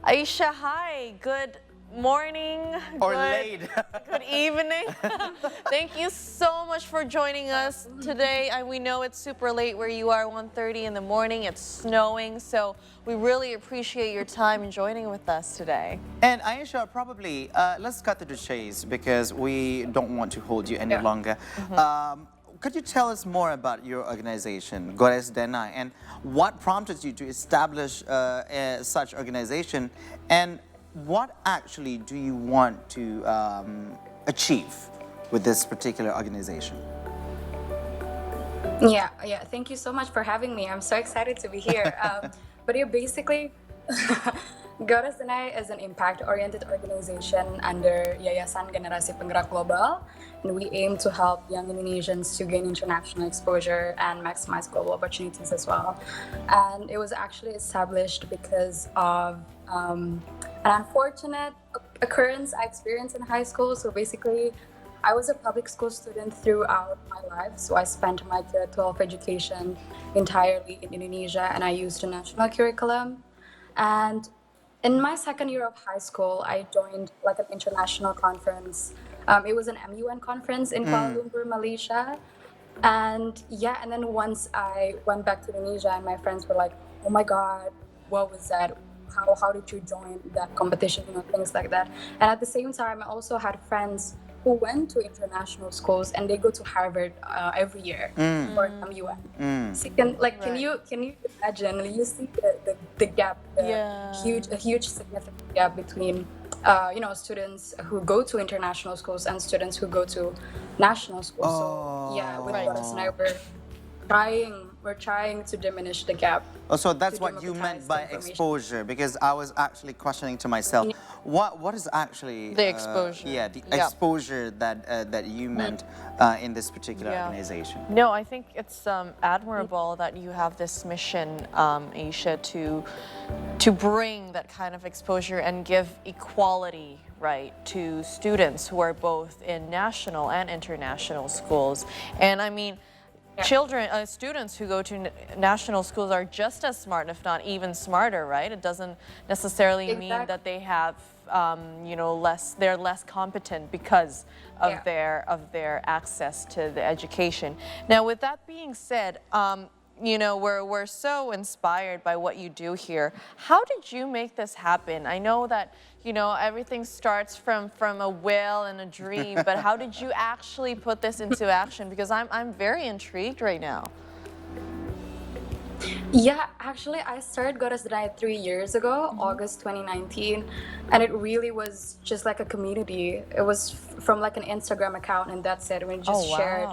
Ayesha, hi. Good morning. Or good, late. good evening. Thank you so much for joining us today. We know it's super late where you are, 1:30 in the morning. It's snowing, so we really appreciate your time and joining with us today. And Ayesha, probably let's cut to the chase because we don't want to hold you any longer. Could you tell us more about your organization, Gores Denai, and what prompted you to establish such organization, and what actually do you want to achieve with this particular organization? Yeah. Thank you so much for having me. I'm so excited to be here. Basically, Garas Denai is an impact-oriented organization under Yayasan Generasi Penggerak Global, and we aim to help young Indonesians to gain international exposure and maximize global opportunities as well. And it was actually established because of an unfortunate occurrence I experienced in high school. So basically, I was a public school student throughout my life, so I spent my K-12 education entirely in Indonesia, and I used a national curriculum. And in my second year of high school, I joined like an international conference. It was an MUN conference in Kuala Lumpur, Malaysia. And then once I went back to Indonesia, and my friends were like, "Oh my God, what was that? How did you join that competition?" Things like that. And at the same time, I also had friends who went to international schools, and they go to Harvard every year for an MUN. So can you imagine? You see the gap, a huge significant gap between students who go to international schools and students who go to national schools. So yeah, with Boris and I, we're trying to diminish the gap. Oh, so that's what you democratize meant the by information. exposure, because I was actually questioning to myself, what is actually The exposure. the exposure that you meant in this particular organization. No, I think it's admirable that you have this mission, Ayesha, to bring that kind of exposure and give equality, right, to students who are both in national and international schools. And I mean, students who go to national schools are just as smart, if not even smarter, right? It doesn't necessarily mean that they have, they're less competent because of their access to the education. Now, with that being said, we're so inspired by what you do here. How did you make this happen? I know that, everything starts from a will and a dream, but how did you actually put this into action? Because I'm very intrigued right now. Yeah, actually, I started Goddess Denai 3 years ago, August 2019, and it really was just like a community. It was from like an Instagram account, and that's it. We just shared.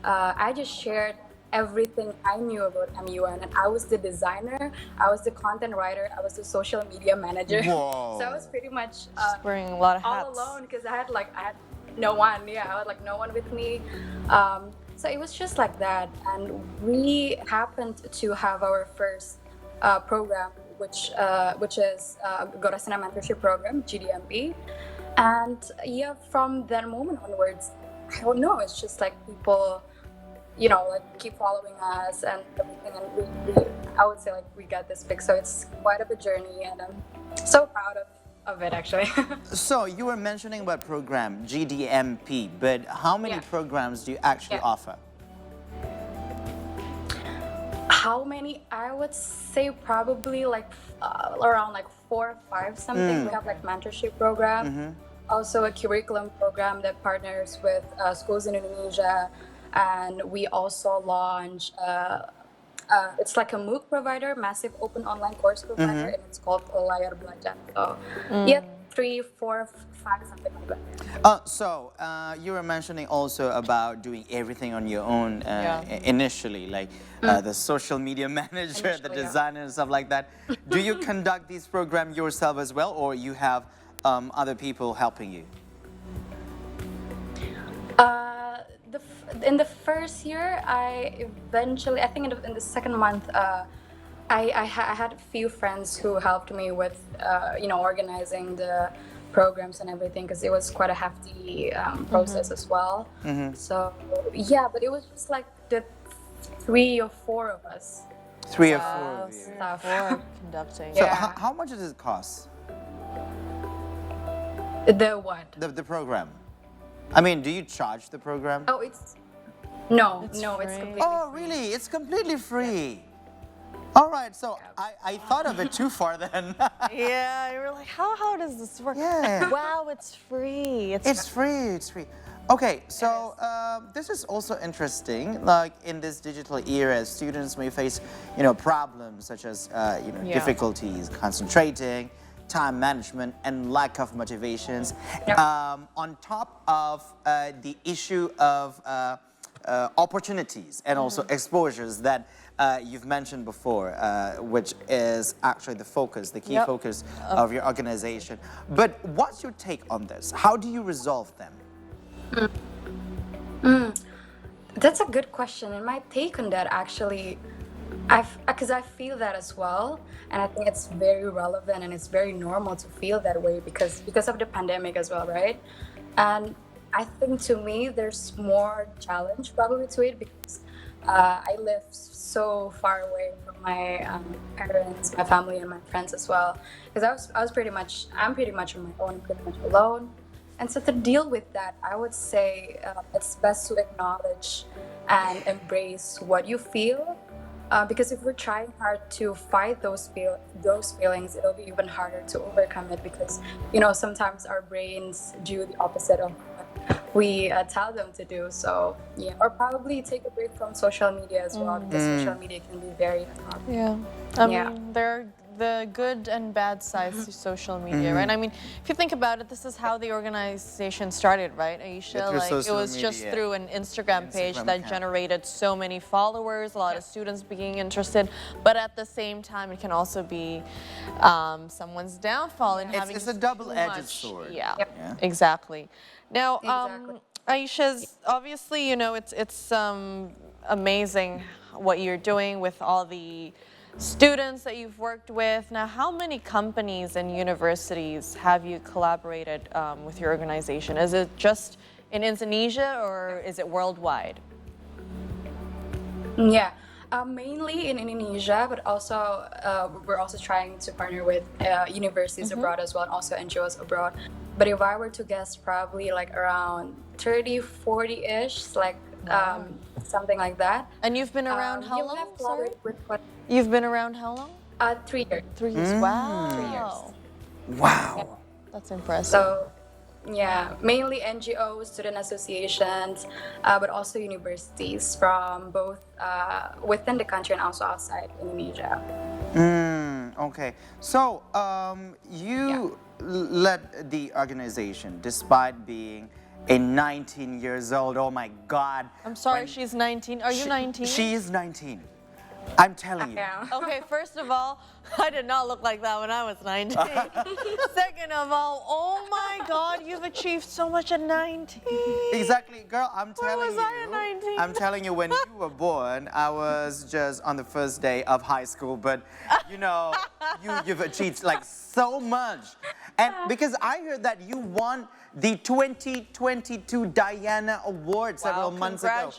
I just shared everything I knew about MUN, and I was the designer, I was the content writer, I was the social media manager. Whoa. So I was pretty much Wearing a lot of all hats. alone because I had no one. Yeah, I had like no one with me. So it was just like that, and we happened to have our first program, which is Gorasana Mentorship Program, GDMP. And yeah, from that moment onwards, I don't know, it's just like people, keep following us and everything, and I would say like we got this big. So it's quite of a journey, and I'm so proud of it actually. So you were mentioning about program GDMP, but how many programs do you actually offer? How many? I would say probably like around like 4 or 5 something. We have like mentorship program, also a curriculum program that partners with schools in Indonesia, and we also launch. It's like a MOOC provider, massive open online course provider, and it's called Layar Belajar. So yeah, 3, 4, 5 something like that. So you were mentioning also about doing everything on your own initially, like the social media manager, the designer, and stuff like that. Do you conduct these programs yourself as well, or you have other people helping you? In the first year, I think in the second month, I had a few friends who helped me with, organizing the programs and everything, because it was quite a hefty process as well. So yeah, but it was just like the 3 or 4 of us. Three or four of you. stuff. For conducting. So Yeah. how much does it cost, The what? the program? I mean, do you charge the program? Oh, it's no, It's no, it's free. completely Oh, free. really? It's completely free. All right, so I thought of it too far then. Yeah, you were like, how does this work? Yeah. Wow, it's free. It's free, it's free. Okay, so this is also interesting. Like in this digital era, students may face, problems such as, Yeah. difficulties concentrating, time management, and lack of motivations. Yep. On top of the issue of opportunities and also exposures that you've mentioned before, which is actually the focus, the key Yep. focus of your organization. But what's your take on this? How do you resolve them? That's a good question, and my take on that actually, because I feel that as well, and I think it's very relevant and it's very normal to feel that way because of the pandemic as well, right? And I think to me there's more challenge probably to it because I live so far away from my parents, my family, and my friends as well. Because I'm pretty much on my own, pretty much alone. And so to deal with that, I would say it's best to acknowledge and embrace what you feel. Because if we're trying hard to fight those feelings, it'll be even harder to overcome it because sometimes our brains do the opposite of what we tell them to do. So yeah, or probably take a break from social media as well because social media can be very Yeah. I Yeah. mean, there are the good and bad sides to social media, right? I mean, if you think about it, this is how the organization started, right, Ayesha? through Like, it social was just media. through an Instagram page Instagram that account. generated so many followers, a lot of students being interested. But at the same time, it can also be someone's downfall in having It's a too double-edged much- sword. Yeah, Yep. Yeah. exactly. Now, Exactly. Aisha's obviously, it's amazing what you're doing with all the students that you've worked with. Now, how many companies and universities have you collaborated with your organization? Is it just in Indonesia or is it worldwide? Yeah, mainly in Indonesia, but also we're also trying to partner with universities abroad as well, and also NGOs abroad. But if I were to guess, probably like around 30, 40-ish, like something like that. And you've been around how we long? have Sorry? collaborated with what? You've been around how long? 3 years. 3 years. Wow. Wow. That's impressive. So, yeah, mainly NGOs, student associations, but also universities from both within the country and also outside Indonesia. Okay. So, you led the organization despite being a 19 years old. Oh my God. I'm sorry, she's 19. Are you 19? She is 19. I'm telling you. Yeah. Okay, first of all, I did not look like that when I was 19. Second of all, oh my God, you've achieved so much at 19. Exactly, girl. I'm telling was you. I at 19? I'm telling you, when you were born, I was just on the first day of high school. But you've achieved like so much, and because I heard that you won the 2022 Diana Award several months ago.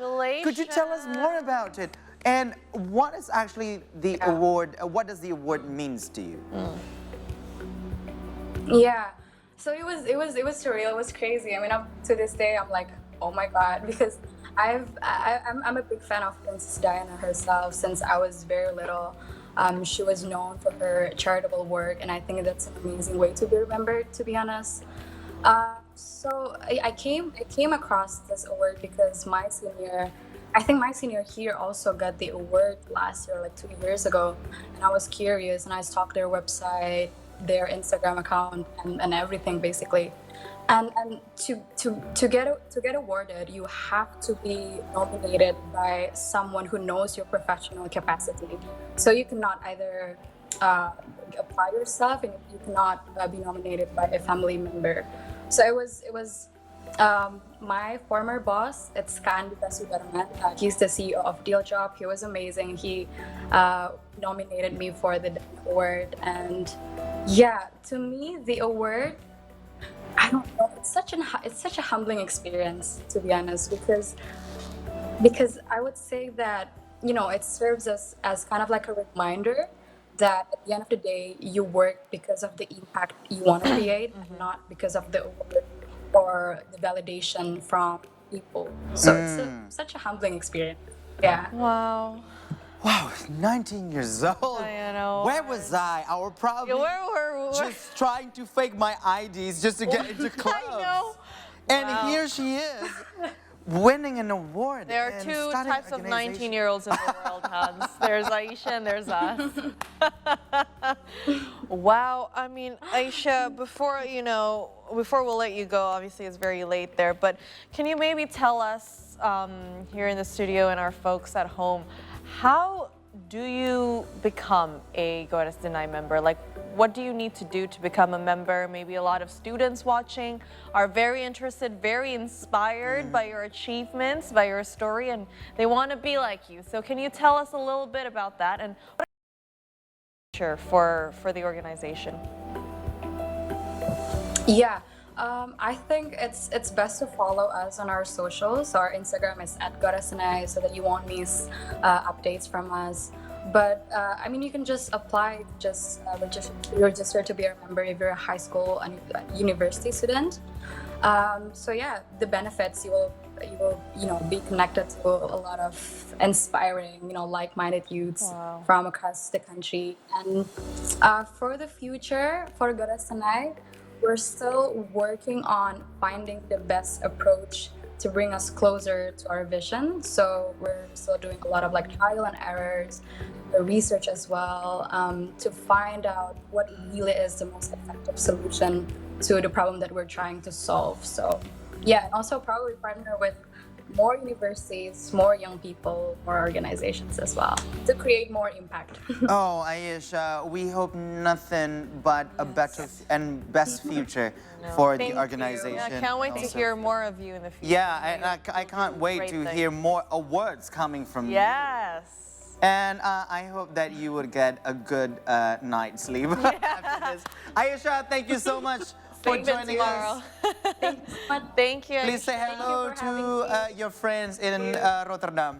Could you tell us more about it? And what is actually the award? What does the award means to you? Yeah. So it was surreal. It was crazy. I mean, up to this day, I'm like, oh my God, because I'm a big fan of Princess Diana herself since I was very little. She was known for her charitable work, and I think that's an amazing way to be remembered, to be honest. So I came across this award because I think my senior here also got the award last year, like 2 years ago, and I was curious and I stalked their website, their Instagram account, and everything basically. And to get awarded, you have to be nominated by someone who knows your professional capacity. So you cannot either apply yourself, and you cannot be nominated by a family member. So it was my former boss, it's Kandita Sudarman. He's the CEO of Deal Job. He was amazing. He nominated me for the award, and yeah, to me the award, I don't know, it's such a humbling experience, to be honest, because I would say that you know, it serves as kind of like a reminder that at the end of the day, you work because of the impact you want to create and not because of the award or the validation from people. So it's such a humbling experience. Yeah. Wow. Wow, 19 years old. I know. Where was I? I was probably Where? just trying to fake my IDs just to get into clubs. I know. And Wow. here she is, winning an award. There are and two starting types of organization. 19-year-olds in the world, Hans. There's Ayesha and there's us. Wow. I mean, Ayesha, before we'll let you go, obviously it's very late there, but can you maybe tell us here in the studio and our folks at home, how do you become a Goddess Deny member? Like, what do you need to do to become a member? Maybe a lot of students watching are very interested, very inspired by your achievements, by your story, and they want to be like you. So can you tell us a little bit about that and what is the future for the organization? Yeah, I think it's best to follow us on our socials. Our Instagram is @goddessanai so that you won't miss updates from us. But I mean, you can just apply, just register to be a member if you're a high school and university student. So yeah, the benefits you will be connected to a lot of inspiring like-minded youths from across the country. And for the future for Goddess Tonight, we're still working on finding the best approach to bring us closer to our vision. So we're still doing a lot of like trial and errors, the research as well, to find out what really is the most effective solution to the problem that we're trying to solve. So yeah, and also probably partner with more universities, more young people, more organizations as well to create more impact. Oh, Ayesha, we hope nothing but a better and best future for Thank the you. organization. Yeah, I can't wait to also. hear more of you in the future. Yeah, and I can't wait Great to thing. hear more awards coming from you. Yes. And I hope that you would get a good night's sleep after this. Ayesha, thank you so much for Same bit joining tomorrow. us. Thank you. Please say Thank you hello for having to your friends in Rotterdam.